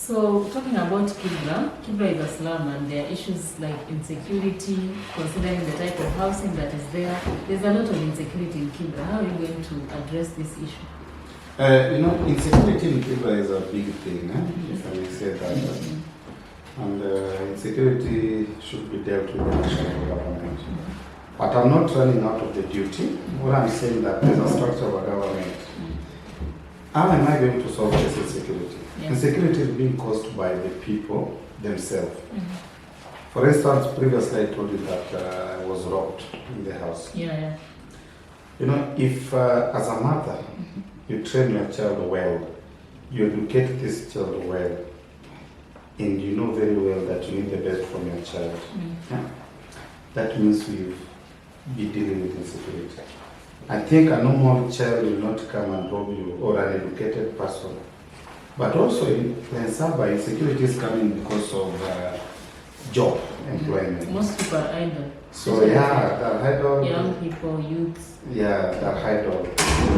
So talking about Kibra is a slum and there are issues like insecurity, considering the type of housing that is there. There's a lot of insecurity in Kibra. How are you going to address this issue? Insecurity in Kibra is a big thing, if I may say that. And insecurity should be dealt with by the national government. But I'm not running out of the duty. What I'm saying that there's a structure of a government. How am I going to solve this insecurity? Yeah. Insecurity is being caused by the people themselves. For instance, previously I told you that I was robbed in the house. If as a mother, you train your child well, you educate this child well, and you know very well that you need the best from your child, that means we'll be dealing with insecurity. I think a normal child will not come and rob you, or an educated person. But also in Saba, insecurity is coming because of job employment. Most people are idle. So they're idle. Young people, youths. Yeah, they're idle.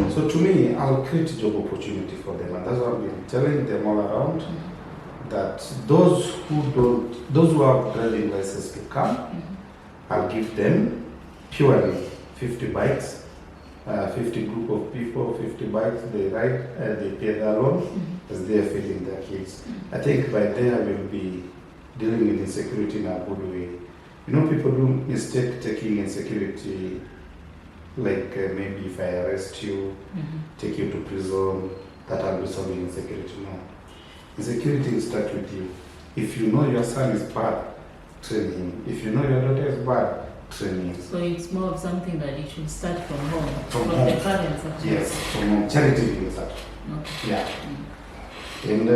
So to me, I'll create job opportunity for them, and that's what I've been telling them all around. That those who have driving license to come, I'll give them purely 50 bikes. 50 group of people, 50 bikes, they ride, they pay their loan as they are feeding their kids. I think by then I will be dealing with insecurity in a good way. People do mistake taking insecurity, like maybe if I arrest you, take you to prison, that I'll be solving insecurity. No. Insecurity will start with you. If you know your son is bad, train him. If you know your daughter is bad, training. So it's more of something that it should start from home, from the parents actually. Yes, from home. Charity is that. Okay. Yeah. And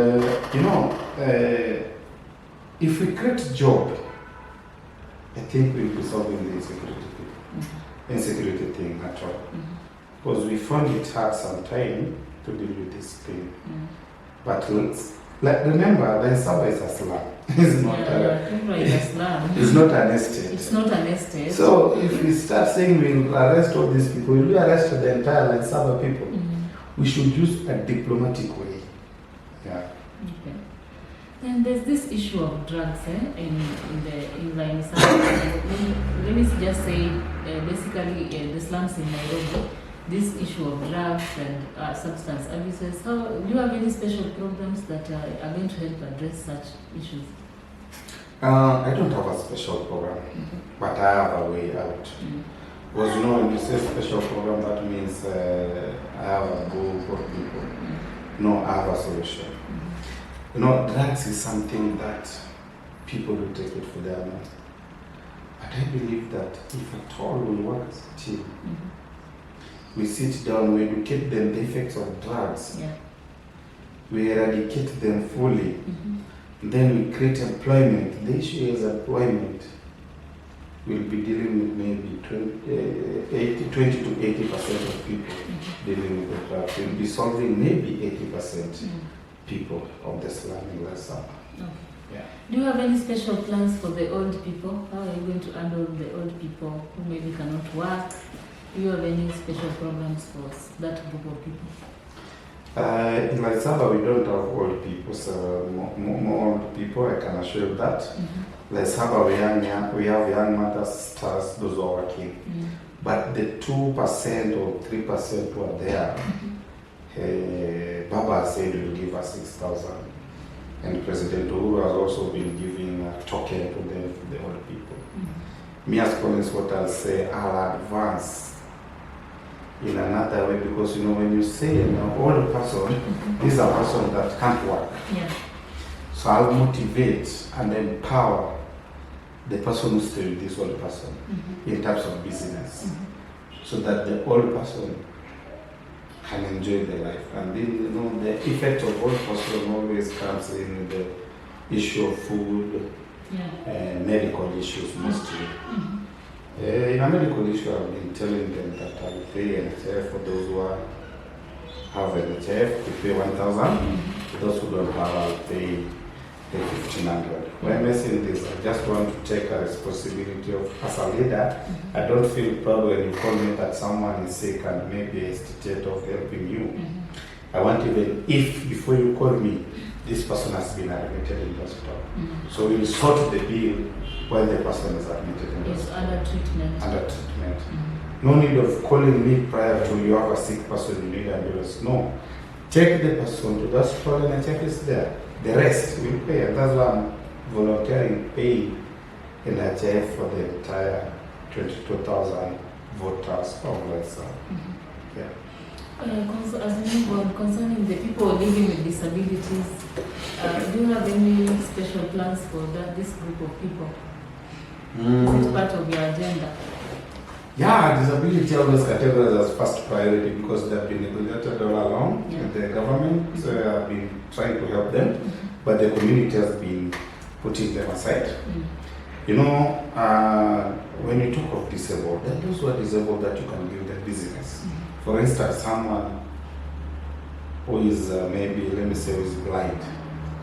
if we create job, I think we'll be solving the insecurity thing actually. Because we found it hard sometimes to deal with this thing. But remember, the Saba is a slum. It's not it's not an estate. It's not an estate. So if we start saying we'll arrest all these people, we'll arrest the entire Saba people. We should use a diplomatic way. Yeah. Okay. And there's this issue of drugs in Laini. Let me just say, basically, the slums in Nairobi. This issue of drugs and substance abuses, do you have any special programs that are going to help address such issues? I don't have a special program, but I have a way out. Because when you say special program, that means I have a goal for people. No, I have a solution. Drugs is something that people will take it for their money. But I believe that if at all we work as a team, we sit down, we educate them the effects of drugs. We eradicate them fully. Then we create employment. The issue is employment. We'll be dealing with maybe 20 to 80% of people dealing with the drugs. We'll be solving maybe 80% people of the slum in West Saba. Do you have any special plans for the old people? How are you going to handle the old people who maybe cannot work? Do you have any special programs for that group of people? In Saba, we don't have old people, so more old people, I can assure you that. In Saba, we have young mothers, stars, those who are working. But the 2% or 3% who are there, Baba said will give us 6,000. And President Uhuru has also been giving a token to them for the old people. Me as Collins, what I'll say, I'll advance in another way, because when you say an old person, this is a person that can't work. So I'll motivate and empower the person who stays with this old person in terms of business, so that the old person can enjoy their life. And then the effect of old person always comes in the issue of food, medical issues mostly. In a medical issue, I've been telling them that I'll pay NHF for those who have NHF, we pay 1,000. For those who don't have, I'll pay 1,500. When I'm saying this, I just want to take a responsibility of, as a leader, I don't feel proud when you call me that someone is sick and maybe I hesitate of helping you. I want, even if before you call me, this person has been admitted in hospital. So we'll sort the bill when the person is admitted in It's hospital. under treatment. Under treatment. No need of calling me prior to you have a sick person, you need ambulance. No. Take the person to the hospital and the check is there. The rest will pay. And that's why I'm volunteering paying NHIF for the entire 22,000 voters of Letsa. Yeah. As we move on, concerning the people living with disabilities, do you have any special plans for this group of people? Is it part of your agenda? Yeah, disability always categorized as first priority because they have been neglected all along. Yeah. The government have been trying to help them, but the community has been putting them aside. You know, when you talk of disabled, there are those who are disabled that you can give them business. For instance, someone who is maybe, let me say, who is blind,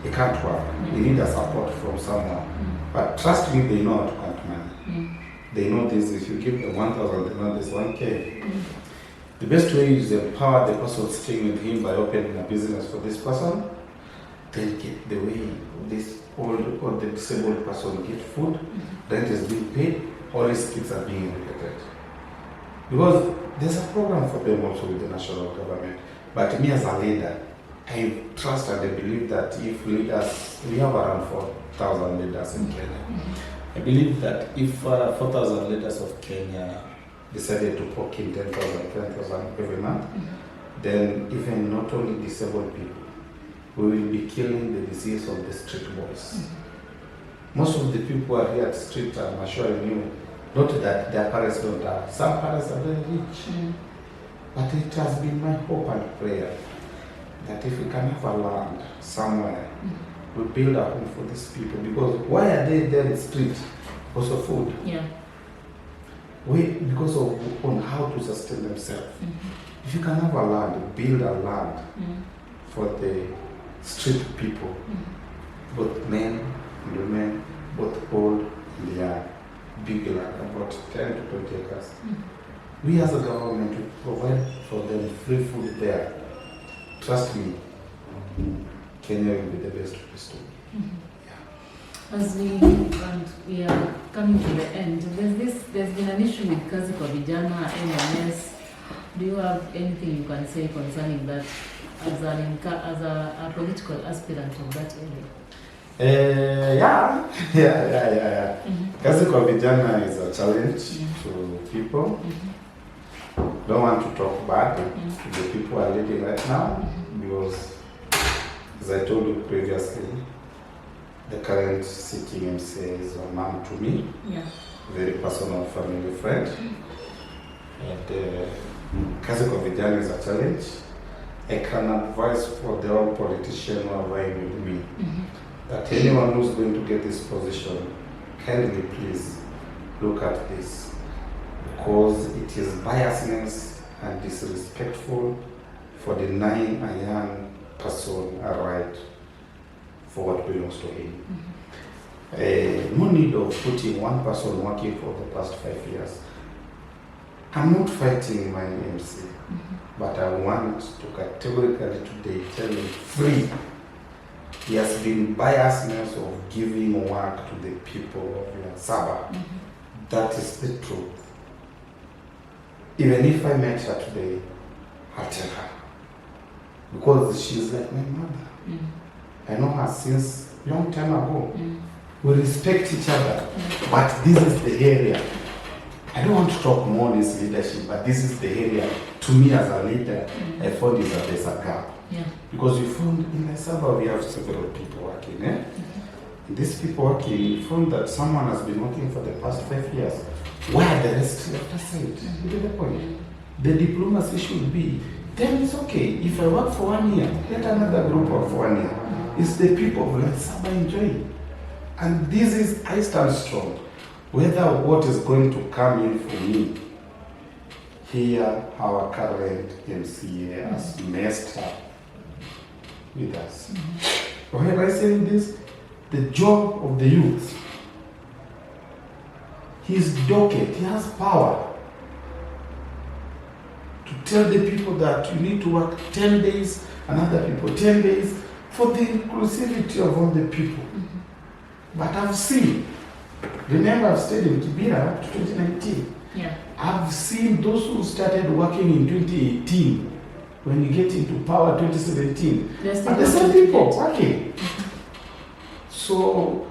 he can't work. He needs a support from someone. But trust me, they know how to count money. They know this. If you give them 1,000, they know this 1K. The best way is empower the person staying with him by opening a business for this person. Then get the way this old or the disabled person get food, rent is being paid, all his kids are being educated. Because there's a program for them also with the national government. But me as a leader, I trust and I believe that if leaders, we have around 4,000 leaders in Kenya. I believe that if 4,000 leaders of Kenya decided to poke in 10,000, 10,000 every month, then even not only disabled people, we will be killing the disease of the street boys. Most of the people who are here at the street, I'm assuring you, not that their parents don't have. Some parents are very rich. But it has been my hope and prayer that if we can have a land somewhere, we build a home for these people. Because why are they there in the street? Because of food. Yeah. Because of on how to sustain themselves. If you can have a land, build a land for the street people, both men and women, both old and young, big land, about 10 to 20 acres. We as a government to provide for them free food there. Trust me, Kenya will be the best place to be. As we are coming to the end, there's been an issue with kazi kwa vijana, NMS. Do you have anything you can say concerning that as a political aspirant of that area? Yeah. Kazi kwa vijana is a challenge to people. Don't want to talk bad to the people who are leading right now because, as I told you previously, the current sitting MC is a man to me, very personal family friend. And kazi kwa vijana is a challenge. I can advise for the old politician who are vying with me that anyone who's going to get this position, kindly please look at this, because it is biasness and disrespectful for denying a young person a right for what belongs to him. No need of putting one person working for the past 5 years. I'm not fighting my MC, but I want to categorically today tell him free. He has been biasness of giving work to the people of Saba. That is the truth. Even if I met her today, I'll tell her. Because she's like my mother. I know her since long time ago. We respect each other, but this is the area. I don't want to talk more on his leadership, but this is the area. To me as a leader, I found is that there's a gap. Because we found in Saba we have several people working. These people working, we found that someone has been working for the past 5 years. Why are the rest left aside? You get the point? The diplomacy should be, then it's okay. If I work for 1 year, let another group work for 1 year. It's the people who let Saba enjoy. And this is, I stand strong. Whether what is going to come in for me, here our current MCA has messed up with us. Why am I saying this? The job of the youth. He's docket, he has power to tell the people that you need to work 10 days, another people 10 days, for the inclusivity of all the people. But I've seen, remember I've stayed in Kibra up to 2019. Yeah. I've seen those who started working in 2018, when you get into power 2017, are the same people working. So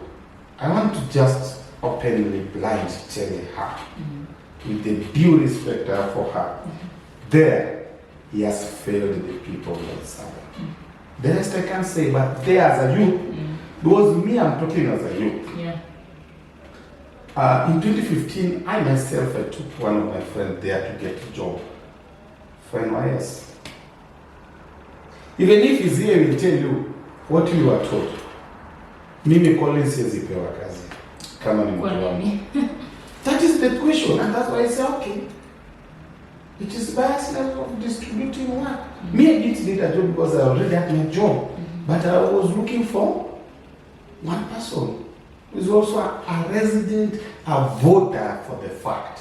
I want to just openly blind tell her, with the due respect I have for her, there he has failed the people of Saba. The rest I can't say, but there as a youth, because me, I'm talking as a youth. Yeah. In 2015, I myself, I took one of my friends there to get a job for NYS. Even if he's here, he will tell you what you are told. Mimi Collins says he pewa kazi. Kama ni mtu wangu. That is the question, and that's why I say, okay, it is biasness of distributing work. Me, I didn't need a job because I already had my job, but I was looking for one person who is also a resident, a voter for the fact.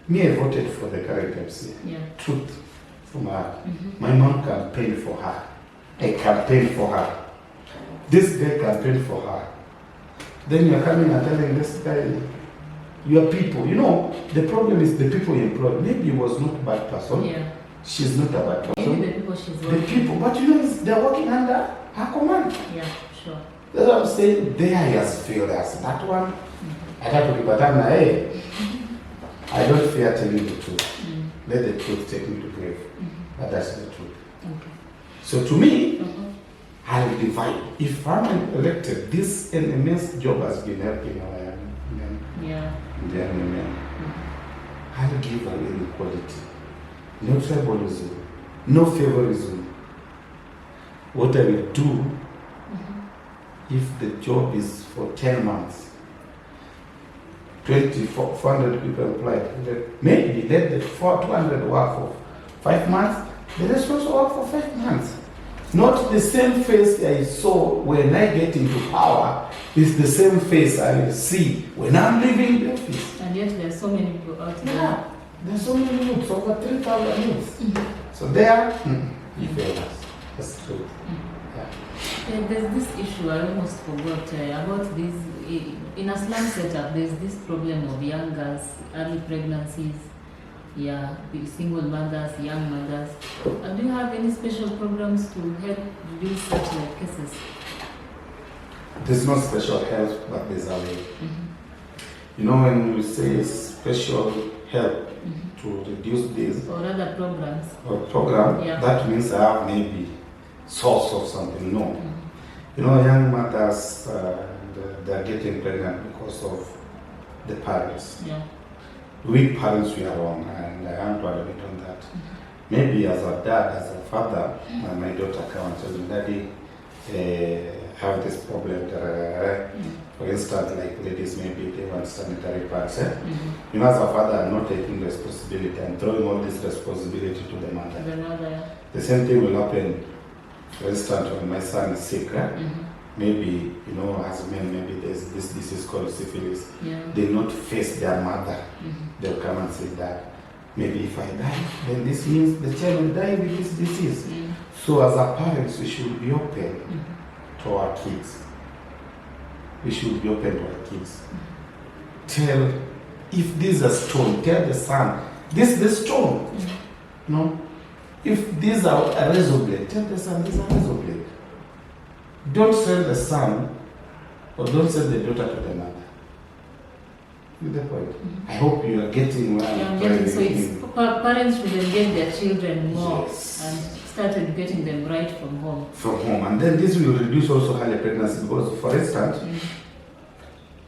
Me, I voted for the current MC. Yeah. Truth from her. My mom campaigned for her. I campaigned for her. This guy campaigned for her. Then you're coming and telling this guy, your people, you know, the problem is the people you employ. Maybe he was not a bad person. Yeah. She's not a bad person. Maybe the people she's The working. people, but you know, they're working under her command. Yeah, sure. That's what I'm saying. There he has failed us. That one, I have to be patana. Hey, I don't fear telling the truth. Let the truth take me to grave. But that's the truth. Okay. So to me, I'll divide. If I'm elected, this immense job has been helping our men. Yeah. The men. I'll give her equality. No tribalism. No favorism. What I will do, if the job is for 10 months, 400 people applied, maybe let the 200 work for 5 months, the rest also work for 5 months. Not the same face I saw when I get into power is the same face I will see when I'm leaving the office. And yet there are so many people out there. Yeah, there's so many youths, over 3,000 youths. So there, you fail us. That's true. There's this issue I almost forgot about this. In a slum setup, there's this problem of young girls, early pregnancies, single mothers, young mothers. Do you have any special programs to help reduce such cases? There's no special help, but there's a way. You know, when we say special help to reduce this, or other programs, that means I have maybe source of something. No. You know, young mothers, they're getting pregnant because of the parents. Yeah. We parents, we are wrong, and I want to admit on that. Maybe as a dad, as a father, my daughter come and tell me, Daddy, I have this problem. For instance, like ladies, maybe they want sanitary pads. You know, as a father, I'm not taking responsibility. I'm throwing all this responsibility to the mother. The mother. The same thing will happen. For instance, when my son is sick, maybe, you know, as men, maybe there's this disease called syphilis. Yeah. They not face their mother. They'll come and say that maybe if I die, then this means the child will die with this disease. So as a parents, we should be open to our kids. We should be open to our kids. Tell, if this is a stone, tell the son, this is the stone. No? If these are a razor blade, tell the son, this is a razor blade. Don't send the son or don't send the daughter to the mother. You get the point? I hope you are getting where I'm trying so it's parents should engage their children more and start educating them right from home. From home. And then this will reduce also early pregnancy because, for instance,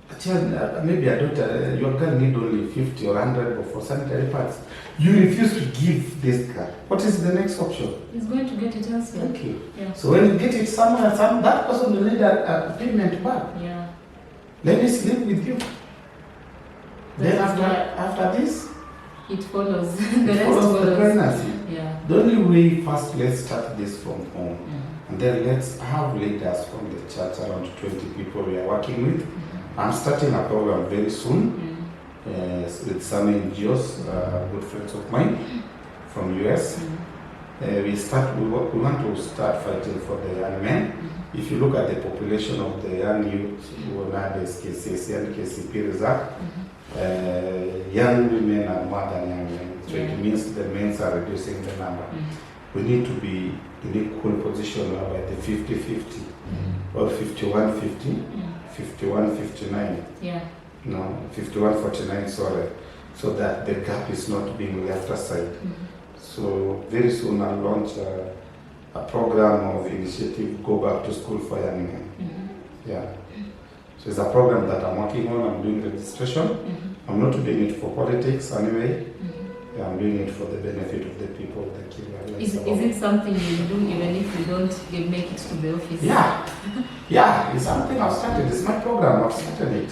a child, maybe a daughter, your girl need only 50 or 100 for sanitary pads. You refuse to give this girl. What is the next option? He's going to get it elsewhere. Thank you. Yeah. So when you get it somewhere, that person will need a payment back. Yeah. Let me sleep with you. Then after this, it follows. The pregnancy. Yeah. The only way, first let's start this from home. And then let's have leaders from the church, around 20 people we are working with. I'm starting a program very soon with some NGOs, good friends of mine from US. we want to start fighting for the young men. If you look at the population of the young youth who are nowadays KCSE and KCP result, young women are more than young men. So it means the men are reducing the number. We need to be in equal position now by the 50-50 or 51-50, 51-59. Yeah. No, 51-49, sorry. So that the gap is not being left aside. So very soon I'll launch a program of initiative, Go Back to School for Young Men. Yeah. So it's a program that I'm working on. I'm doing registration. I'm not doing it for politics anyway. Yeah, I'm doing it for the benefit of the people of the Kibra. Is it something you do even if you don't make it to the office? Yeah. Yeah, it's something I've started. It's my program. I've started it.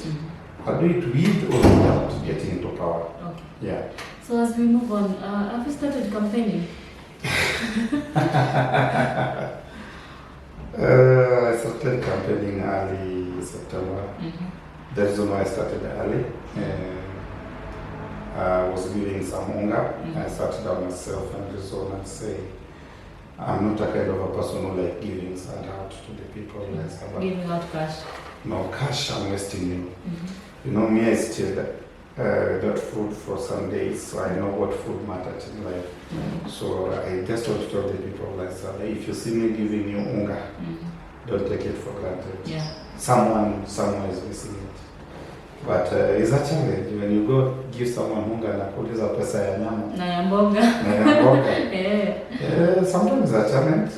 I'll do it with or without getting into power. Okay. Yeah. So as we move on, have you started campaigning? I started campaigning early September. The reason why I started early, I was giving some hunger. I started down myself and reason and say, I'm not a kind of a person who like giving sand out to the people. Like Saba. Giving out cash? No, cash, I'm wasting you. You know, me, I still got food for some days, so I know what food matters in life. So I just want to tell the people like Saba, if you see me giving you hunger, don't take it for granted. Yeah. Someone is missing it. But it's a challenge when you go give someone hunger na kuuliza pesa ya nyama. Na ya mboga. Sometimes it's a challenge,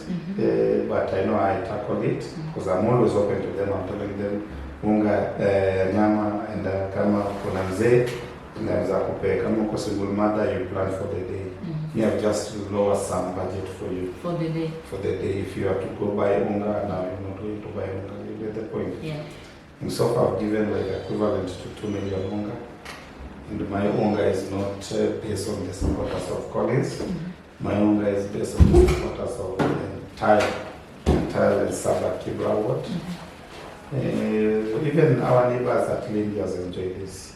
but I know I tackle it because I'm always open to them. I'm telling them unga nyama and kama kuna mzee naweza kupea, kama uko single mother you plan for the day. You have just to lower some budget for you. For the day. For the day. If you have to go buy unga, now you're not going to buy unga. You get the point. Yeah. And so far I've given like equivalent to 2 million unga. And my unga is not based on the supporters of Collins. My unga is based on the supporters of the entire Saba Kibra ward. Even our neighbors at Lindias enjoy this.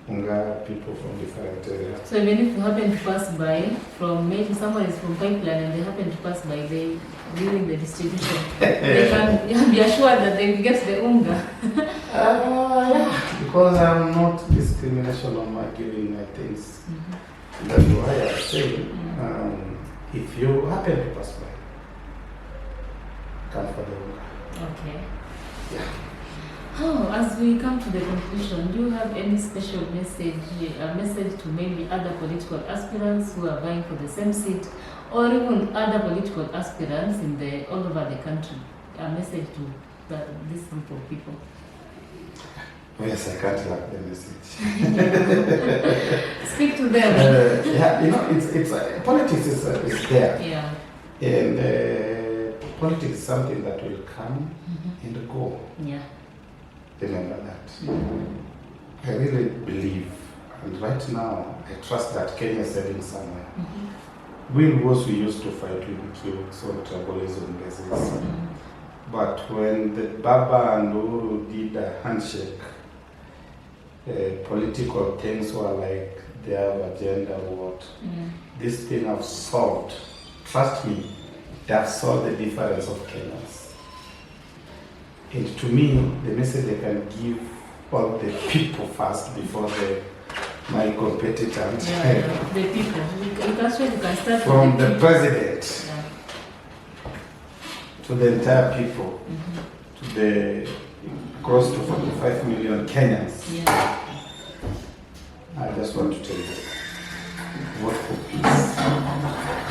Unga, people from different areas. So even if you happen to pass by from, maybe someone is from Pipeline and they happen to pass by, they during the distribution, they can be assured that they will get the unga. Yeah, because I'm not discrimination on my giving my things. That's why I say, if you happen to pass by, come for the unga. Okay. Yeah. Oh, as we come to the conclusion, do you have any special message, a message to maybe other political aspirants who are vying for the same seat, or even other political aspirants all over the country? A message to this group of people. Yes, I can't lack the message. Speak to them. Yeah, you know, it's politics is there. Yeah. And politics is something that will come and go. Yeah. Remember that. I really believe, and right now, I trust that Kenya is heading somewhere. Wars we used to fight, we would kill, so tribalism basis. But when the Baba and Uhuru did a handshake, political things were like they have agenda or what. This thing have solved. Trust me, they have solved the difference of Kenyans. And to me, the message I can give all the people first before my competitors. Yeah, the people. You can start from the president to the entire people, to the close to 45 million Kenyans. Yeah. I just want to tell you, vote for peace.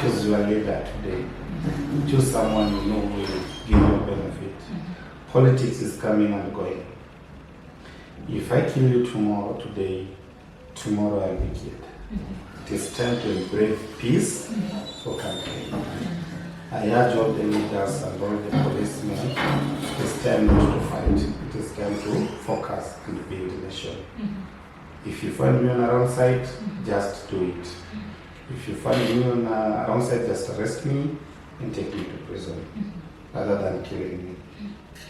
Choose your leader today. Choose someone you know who will give you benefit. Politics is coming and going. If I kill you today, tomorrow I'll be killed. It is time to embrace peace for campaign. I urge all the leaders and all the policemen, it is time not to fight. It is time to focus and build a nation. If you find me on a wrong side, just do it. If you find me on a wrong side, just arrest me and take me to prison, rather than killing me.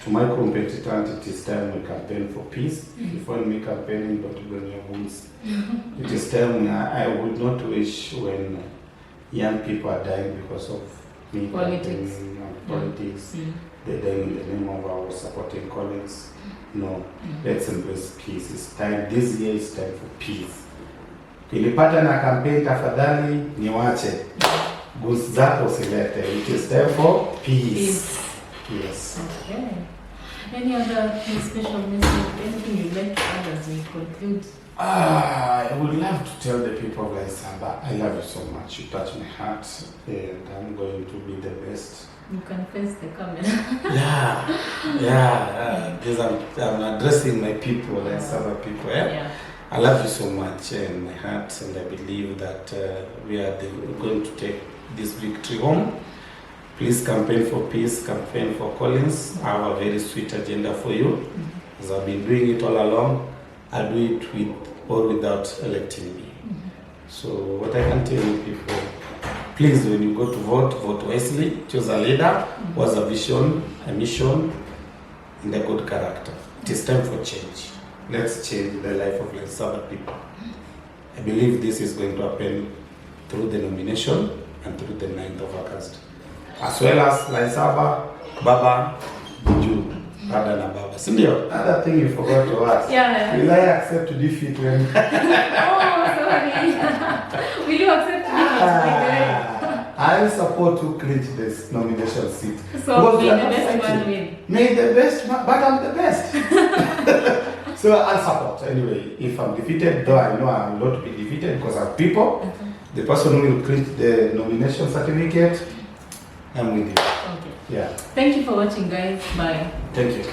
To my competitors, it is time we campaign for peace. If you find me campaigning, don't bring your wounds. It is time I would not wish when young people are dying because of me Politics. campaigning on politics. They're dying in the name of our supporting Collins. No, let's embrace peace. It's time. This year is time for peace. Kilipata na campaign, tafadhali niwache. Goods zako usilete. It is time for peace. Yes. Okay. Any other special message? Anything you'd like to add as we conclude? I would love to tell the people of Laini Saba, I love you so much. You touch my heart, and I'm going to be the best. You can face the camera. Because I'm addressing my people, Laini Saba people. Yeah? I love you so much in my heart, and I believe that we are going to take this victory home. Please campaign for peace, campaign for Collins. I have a very sweet agenda for you. As I've been doing it all along, I'll do it with or without electing me. So what I can tell you people, please when you go to vote, vote wisely, choose a leader who has a vision, a mission, and a good character. It is time for change. Let's change the life of Laini Saba people. I believe this is going to happen through the nomination and through the 9th of August. As well as Laini Saba, Baba, Buju, Dada na Baba. Sindio? Another thing you forgot to ask. Will I accept defeat when... Oh, sorry. Will you accept defeat? I support to clinch this nomination seat. So may the best man win. May the best man, but I'm the best. So I'll support. Anyway, if I'm defeated, though I know I'm not to be defeated because I'm people, the person who will clinch the nomination certificate, I'm with you. Okay. Yeah. Thank you for watching, guys. Bye. Thank you.